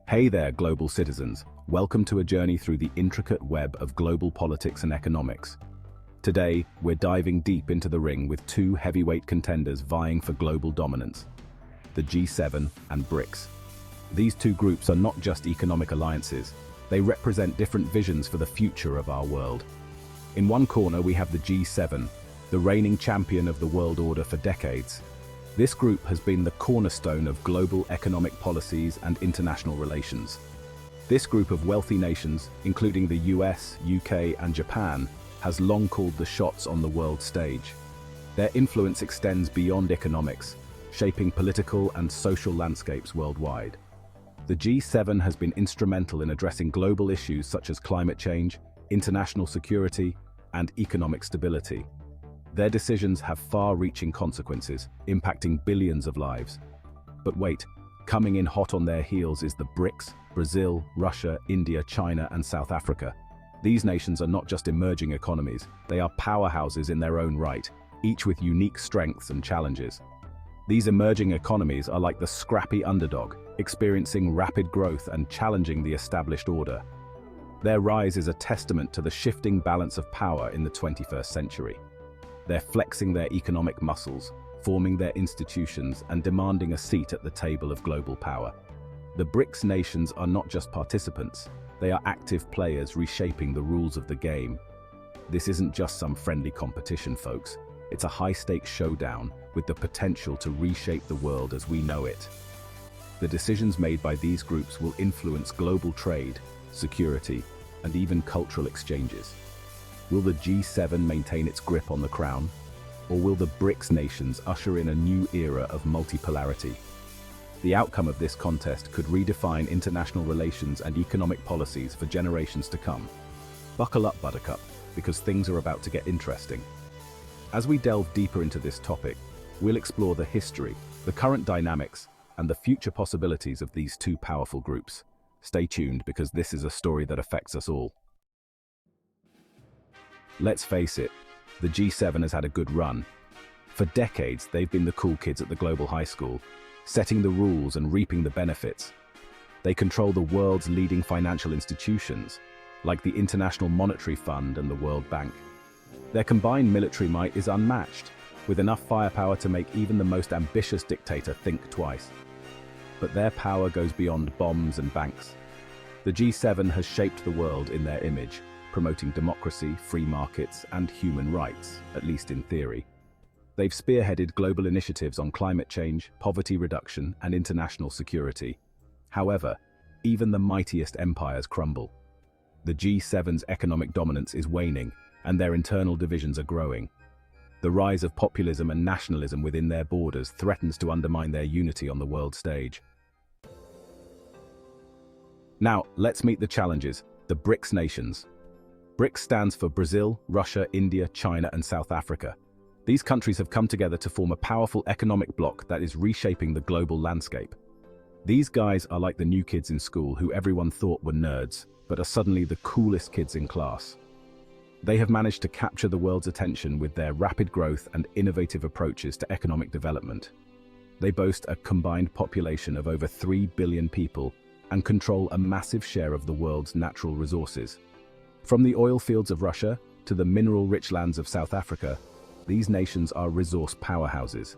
Hey there, global citizens. Welcome to a journey through the intricate web of global politics and economics. Today, we're diving deep into the ring with two heavyweight contenders vying for global dominance, the G7 and BRICS. These two groups are not just economic alliances, they represent different visions for the future of our world. In one corner, we have the G7, the reigning champion of the world order for decades. This group has been the cornerstone of global economic policies and international relations. This group of wealthy nations, including the US, UK, and Japan, has long called the shots on the world stage. Their influence extends beyond economics, shaping political and social landscapes worldwide. The G7 has been instrumental in addressing global issues such as climate change, international security, and economic stability. Their decisions have far-reaching consequences, impacting billions of lives. But wait, coming in hot on their heels is the BRICS: Brazil, Russia, India, China, and South Africa. These nations are not just emerging economies, they are powerhouses in their own right, each with unique strengths and challenges. These emerging economies are like the scrappy underdog, experiencing rapid growth and challenging the established order. Their rise is a testament to the shifting balance of power in the 21st century. They're flexing their economic muscles, forming their institutions, and demanding a seat at the table of global power. The BRICS nations are not just participants, they are active players reshaping the rules of the game. This isn't just some friendly competition, folks. It's a high-stakes showdown with the potential to reshape the world as we know it. The decisions made by these groups will influence global trade, security, and even cultural exchanges. Will the G7 maintain its grip on the crown? Or will the BRICS nations usher in a new era of multipolarity? The outcome of this contest could redefine international relations and economic policies for generations to come. Buckle up, Buttercup, because things are about to get interesting. As we delve deeper into this topic, we'll explore the history, the current dynamics, and the future possibilities of these two powerful groups. Stay tuned, because this is a story that affects us all. Let's face it, the G7 has had a good run. For decades, they've been the cool kids at the global high school, setting the rules and reaping the benefits. They control the world's leading financial institutions, like the International Monetary Fund and the World Bank. Their combined military might is unmatched, with enough firepower to make even the most ambitious dictator think twice. But their power goes beyond bombs and banks. The G7 has shaped the world in their image, promoting democracy, free markets, and human rights, at least in theory. They've spearheaded global initiatives on climate change, poverty reduction, and international security. However, even the mightiest empires crumble. The G7's economic dominance is waning, and their internal divisions are growing. The rise of populism and nationalism within their borders threatens to undermine their unity on the world stage. Now, let's meet the challenges, the BRICS nations. BRICS stands for Brazil, Russia, India, China, and South Africa. These countries have come together to form a powerful economic bloc that is reshaping the global landscape. These guys are like the new kids in school who everyone thought were nerds, but are suddenly the coolest kids in class. They have managed to capture the world's attention with their rapid growth and innovative approaches to economic development. They boast a combined population of over 3 billion people and control a massive share of the world's natural resources. From the oil fields of Russia to the mineral-rich lands of South Africa, these nations are resource powerhouses.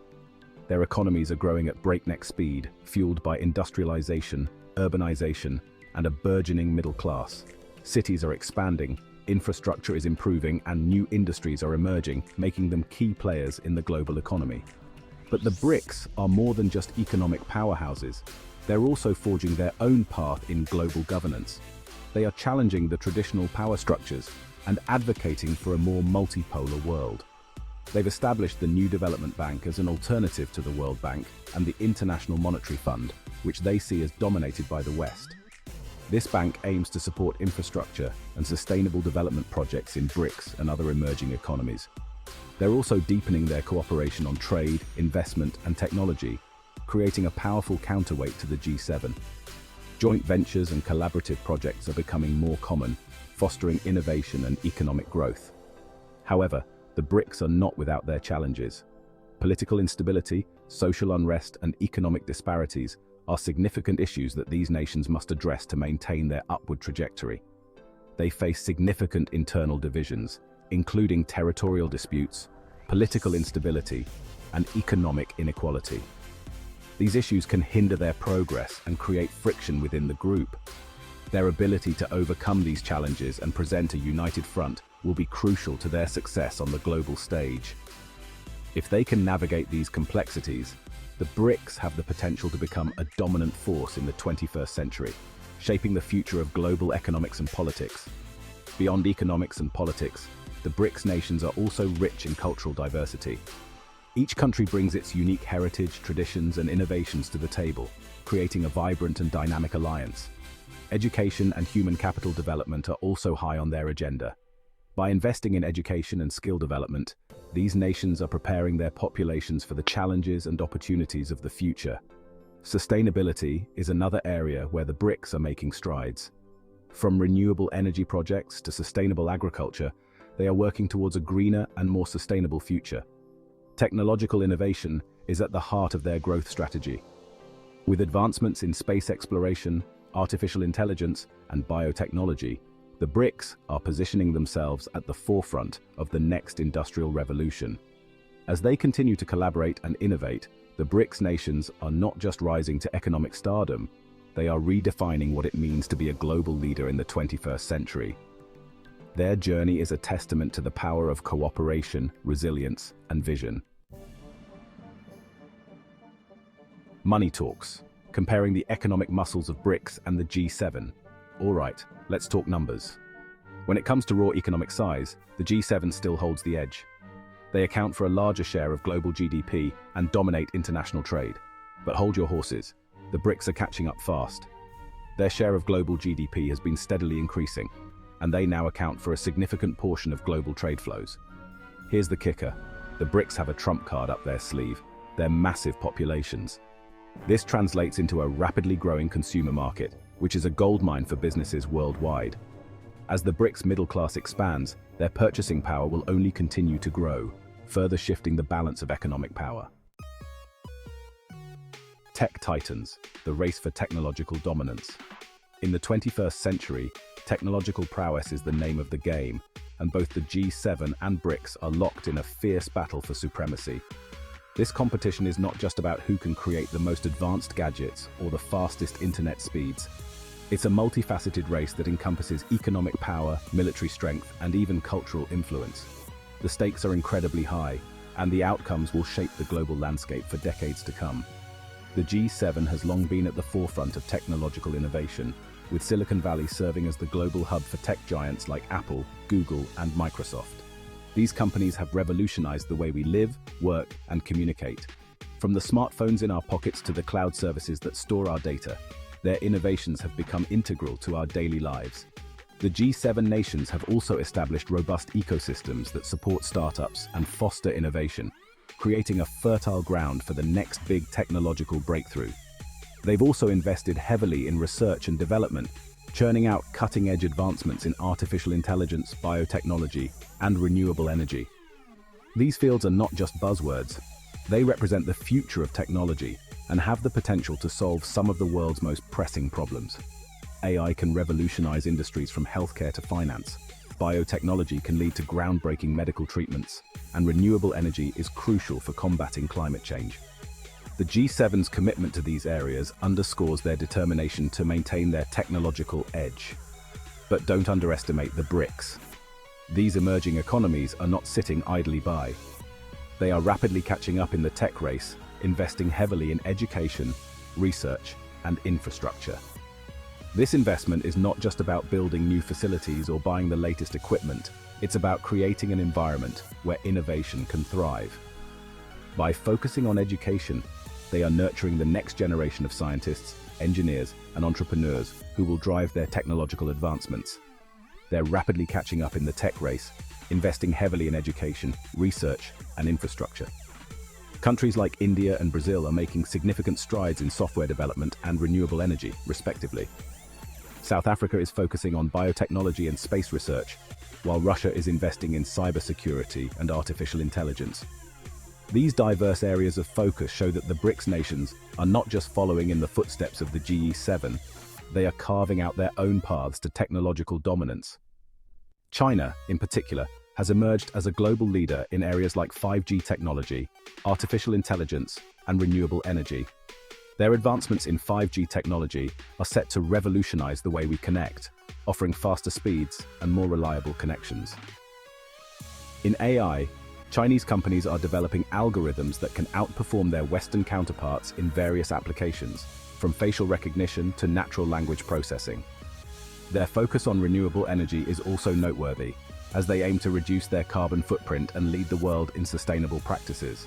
Their economies are growing at breakneck speed, fueled by industrialization, urbanization, and a burgeoning middle class. Cities are expanding, infrastructure is improving, and new industries are emerging, making them key players in the global economy. But the BRICS are more than just economic powerhouses. They're also forging their own path in global governance. They are challenging the traditional power structures and advocating for a more multipolar world. They've established the New Development Bank as an alternative to the World Bank and the International Monetary Fund, which they see as dominated by the West. This bank aims to support infrastructure and sustainable development projects in BRICS and other emerging economies. They're also deepening their cooperation on trade, investment, and technology, creating a powerful counterweight to the G7. Joint ventures and collaborative projects are becoming more common, fostering innovation and economic growth. However, the BRICS are not without their challenges. Political instability, social unrest, and economic disparities are significant issues that these nations must address to maintain their upward trajectory. They face significant internal divisions, including territorial disputes, political instability, and economic inequality. These issues can hinder their progress and create friction within the group. Their ability to overcome these challenges and present a united front will be crucial to their success on the global stage. If they can navigate these complexities, the BRICS have the potential to become a dominant force in the 21st century, shaping the future of global economics and politics. Beyond economics and politics, the BRICS nations are also rich in cultural diversity. Each country brings its unique heritage, traditions, and innovations to the table, creating a vibrant and dynamic alliance. Education and human capital development are also high on their agenda. By investing in education and skill development, these nations are preparing their populations for the challenges and opportunities of the future. Sustainability is another area where the BRICS are making strides. From renewable energy projects to sustainable agriculture, they are working towards a greener and more sustainable future. Technological innovation is at the heart of their growth strategy. With advancements in space exploration, artificial intelligence, and biotechnology, the BRICS are positioning themselves at the forefront of the next industrial revolution. As they continue to collaborate and innovate, the BRICS nations are not just rising to economic stardom, they are redefining what it means to be a global leader in the 21st century. Their journey is a testament to the power of cooperation, resilience, and vision. Money talks. Comparing the economic muscles of BRICS and the G7. All right, let's talk numbers. When it comes to raw economic size, the G7 still holds the edge. They account for a larger share of global GDP and dominate international trade. But hold your horses, the BRICS are catching up fast. Their share of global GDP has been steadily increasing, and they now account for a significant portion of global trade flows. Here's the kicker, the BRICS have a trump card up their sleeve, their massive populations. This translates into a rapidly growing consumer market, which is a goldmine for businesses worldwide. As the BRICS middle class expands, their purchasing power will only continue to grow, further shifting the balance of economic power. Tech titans, the race for technological dominance. In the 21st century, technological prowess is the name of the game, and both the G7 and BRICS are locked in a fierce battle for supremacy. This competition is not just about who can create the most advanced gadgets or the fastest internet speeds. It's a multifaceted race that encompasses economic power, military strength, and even cultural influence. The stakes are incredibly high, and the outcomes will shape the global landscape for decades to come. The G7 has long been at the forefront of technological innovation, with Silicon Valley serving as the global hub for tech giants like Apple, Google, and Microsoft. These companies have revolutionized the way we live, work, and communicate. From the smartphones in our pockets to the cloud services that store our data, their innovations have become integral to our daily lives. The G7 nations have also established robust ecosystems that support startups and foster innovation, creating a fertile ground for the next big technological breakthrough. They've also invested heavily in research and development, churning out cutting-edge advancements in artificial intelligence, biotechnology, and renewable energy. These fields are not just buzzwords. They represent the future of technology and have the potential to solve some of the world's most pressing problems. AI can revolutionize industries from healthcare to finance. Biotechnology can lead to groundbreaking medical treatments, and renewable energy is crucial for combating climate change. The G7's commitment to these areas underscores their determination to maintain their technological edge. But don't underestimate the BRICS. These emerging economies are not sitting idly by. They are rapidly catching up in the tech race, investing heavily in education, research, and infrastructure. This investment is not just about building new facilities or buying the latest equipment, it's about creating an environment where innovation can thrive. By focusing on education, they are nurturing the next generation of scientists, engineers, and entrepreneurs who will drive their technological advancements. They're rapidly catching up in the tech race, investing heavily in education, research, and infrastructure. Countries like India and Brazil are making significant strides in software development and renewable energy, respectively. South Africa is focusing on biotechnology and space research, while Russia is investing in cybersecurity and artificial intelligence. These diverse areas of focus show that the BRICS nations are not just following in the footsteps of the G7, they are carving out their own paths to technological dominance. China, in particular, has emerged as a global leader in areas like 5G technology, artificial intelligence, and renewable energy. Their advancements in 5G technology are set to revolutionize the way we connect, offering faster speeds and more reliable connections. In AI, Chinese companies are developing algorithms that can outperform their Western counterparts in various applications, from facial recognition to natural language processing. Their focus on renewable energy is also noteworthy, as they aim to reduce their carbon footprint and lead the world in sustainable practices.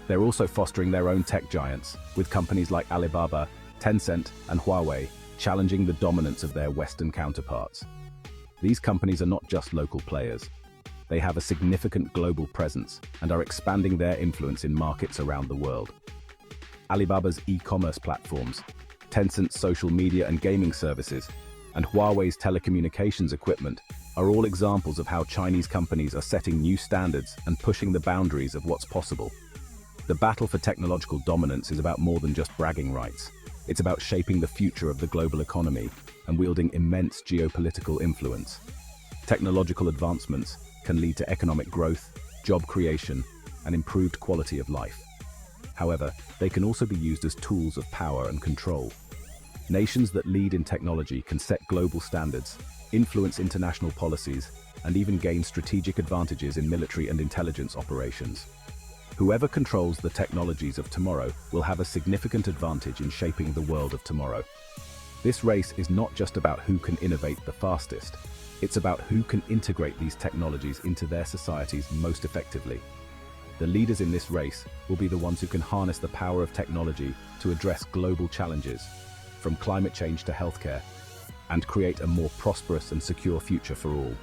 They're also fostering their own tech giants, with companies like Alibaba, Tencent, and Huawei challenging the dominance of their Western counterparts. These companies are not just local players. They have a significant global presence and are expanding their influence in markets around the world. Alibaba's e-commerce platforms, Tencent's social media and gaming services, and Huawei's telecommunications equipment are all examples of how Chinese companies are setting new standards and pushing the boundaries of what's possible. The battle for technological dominance is about more than just bragging rights. It's about shaping the future of the global economy and wielding immense geopolitical influence. Technological advancements can lead to economic growth, job creation, and improved quality of life. However, they can also be used as tools of power and control. Nations that lead in technology can set global standards, influence international policies, and even gain strategic advantages in military and intelligence operations. Whoever controls the technologies of tomorrow will have a significant advantage in shaping the world of tomorrow. This race is not just about who can innovate the fastest, it's about who can integrate these technologies into their societies most effectively. The leaders in this race will be the ones who can harness the power of technology to address global challenges, from climate change to healthcare, and create a more prosperous and secure future for all.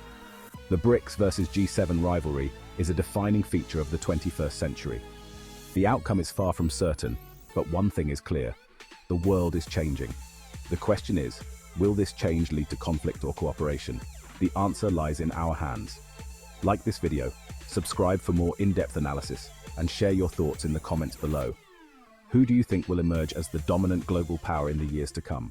The BRICS versus G7 rivalry is a defining feature of the 21st century. The outcome is far from certain, but one thing is clear: the world is changing. The question is, will this change lead to conflict or cooperation? The answer lies in our hands. Like this video, subscribe for more in-depth analysis, and share your thoughts in the comments below. Who do you think will emerge as the dominant global power in the years to come?